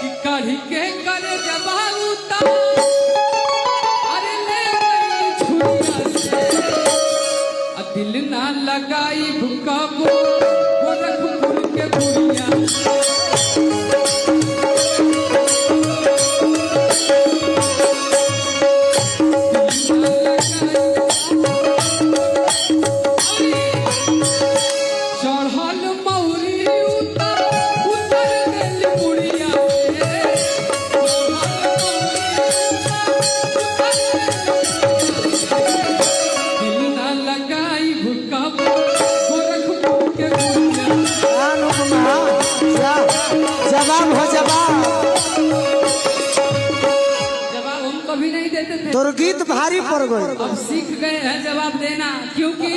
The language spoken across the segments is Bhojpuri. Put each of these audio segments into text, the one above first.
कि काढ़ी के करे जबाऊ अरे ले गई छुरिया से दिल ना लगाई भूखा गोरखपुर के बुढ़िया तोर गीत भारी पड़ गए। अब सीख गए हैं जवाब देना, क्योंकि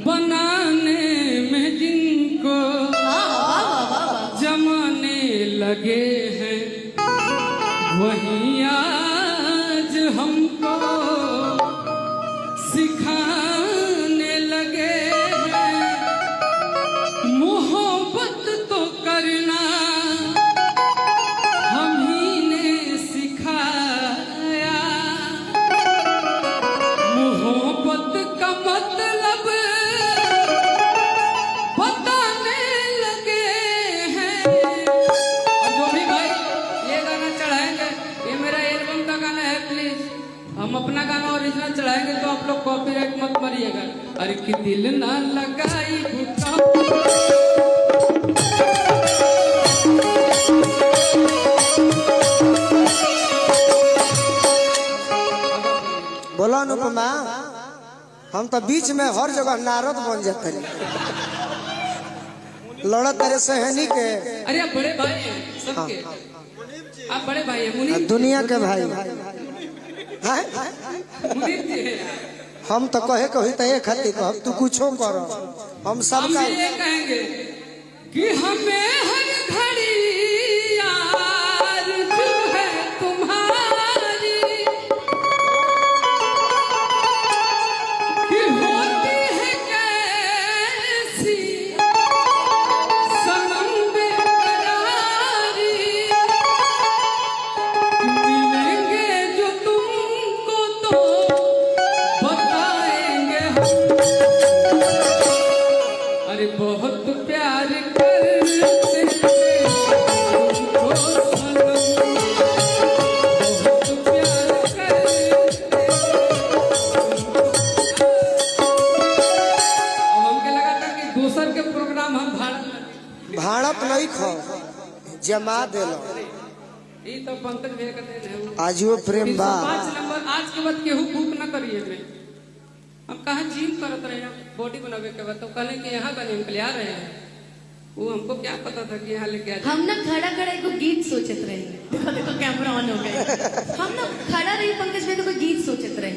बनाने में जिनको जमाने लगे हैं वहीं आज हमको सिखाने लगे हैं। मोहब्बत तो करना हम अपना गाना ओरिजिनल चढ़ाएंगे तो आप लोग कॉपीराइट मत मरिएगा। अरे कि दिल ना लगाई भूखा बोलो अनुपमा, हम तो बीच में हर जगह नारद बन जाते हैं। लड़ा तेरे सहनी के। अरे आप बड़े भाई हैं सबके। आप बड़े भाई हैं मुनीब दुनिया के भाई हम तो कहे कही तो एक खाती कह तू कुछो करो हम सबका ये कहेंगे कि हमें हर घड़ी यार जो है तुम्हारी कि होती है कैसी सनम बेकरारी मिलेंगे जो तुमको तो बताएंगे हम। अरे बहुत प्यार करते तुमको सनम, बहुत प्यार करते। अब हमके लगा था कि दूसर के प्रोग्राम हम भारत नहीं खो जमा दिलो ये तो पंकज भैया कहते हैं आज वो प्रेम बा 5 नंबर आज के बाद केहू बुक न करिए में। हम कहा जिम करत रहे हैं बॉडी बनावे के बाद तो कहले कि यहाँ का निकल आ रहे हैं। वो हमको क्या पता था कि यहाँ लेके आ हम ना खड़ा खड़ा एक गीत सोचत रहे। देखो देखो कैमरा ऑन हो गया। हम ना खड़ा रही पंकज भैया को गीत सोचत रहे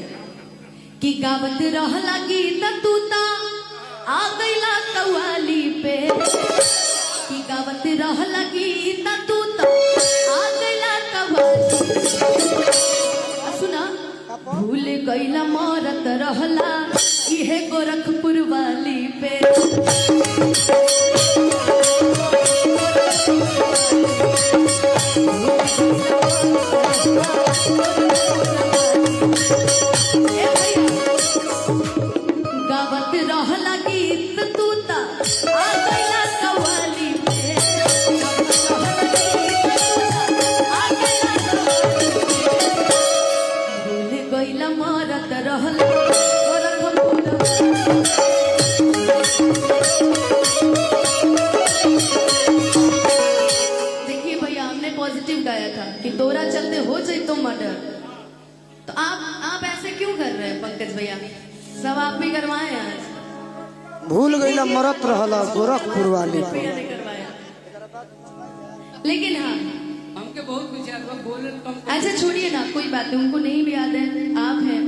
कि गावत रहला गीत तू ता आ गईला कव्वाली पे कि गावत रहला गीत तू ता आ गईला कव्वाली। सुना भूल गईला मरत रहला इहे गोरखपुर वाली पे। गावत रहला गीत तू ता आ गईला कव्वाली पे। भूल गईला मरत रहला देखिए भैया हमने पॉजिटिव गाया था कि तोरा चलते हो जाए तो मर्डर। तो आप ऐसे क्यों कर रहे हैं पंकज भैया? सब आप भी करवाए आज। भूल गई ना मरत रहला गोरखपुर वाली पे। भैया ने करवाया लेकिन हाँ हमके बहुत विचार बोल कम। अच्छा छोड़िए ना कोई बात नहीं, उनको नहीं भी याद है। आप हैं,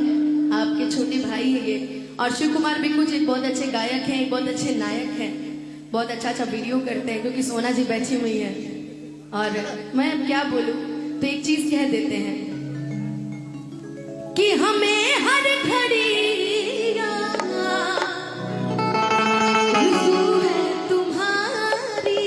आपके छोटे भाई है ये। और शिव कुमार बिक्कू जी बहुत अच्छे गायक हैं, एक बहुत अच्छे नायक हैं, बहुत अच्छा अच्छा वीडियो करते हैं क्योंकि सोना जी बैठी हुई है। और मैं अब क्या बोलूं, तो एक चीज कह देते हैं कि हमें हर घड़ी है तुम्हारी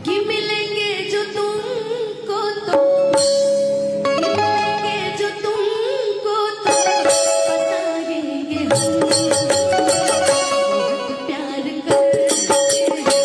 कि मिलेंगे जो तुमको तो मिलेंगे जो तुमको तो बताएंगे हम बहुत प्यार करते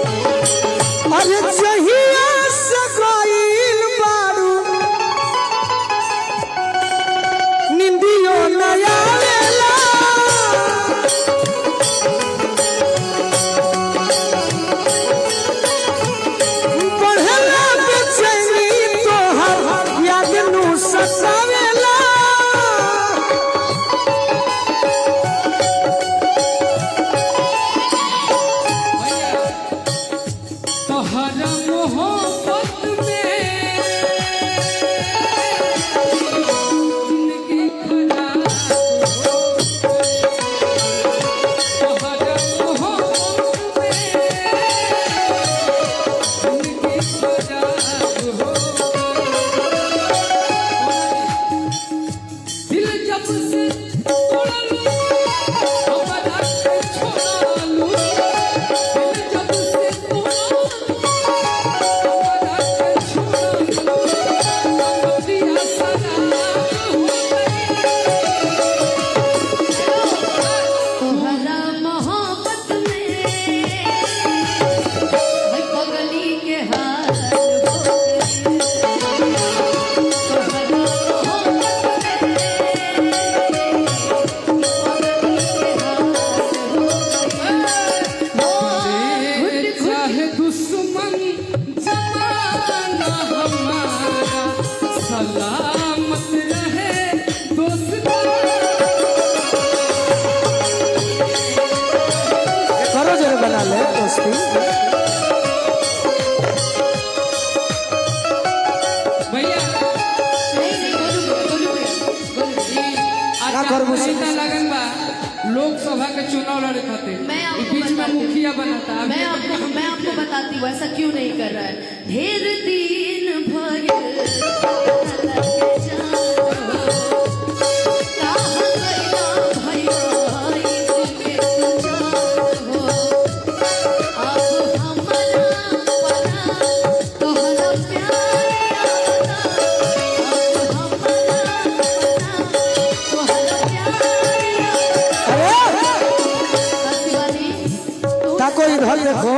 अरे जहिया से गइल बारू निंदियो न आवेला बढ़ला बेचैनी तोहर याद नु सतावेला तोहरा मोहब्बत में जिंदगी खराब हो तोहरा मोहब्बत में जिंदगी खराब हो दिल जब से तोड़लू हमरा के छोड़लू दिल जब से तोड़लू तुम्हारा मोहब्बत में भाई पगली के हाल हो गए तुम्हारा मोहब्बत में पगली के हाल हो गए चाहे दुश्मन जमाना हमारा सलामत रहे दोस्ता करो जरा बना ले दोस्ती भैया नहीं बोलू आज का करबू से? लगन बा लोकसभा के चुनाव लड़े खातिर मैं आपको ई बीच में बताती हूँ। मुखिया बनाता मैं आपको बताती हूँ ऐसा क्यों नहीं कर रहा है ढेर दिन भर पता लगे जानो, कहाँ गइला भइया ई दिल के तू जानो। अब हमरा पना तोहरा प्यार आवता, अब हमरा पना तोहरा प्यार आवता। अरे शिवानी, तू ताको इधर देखो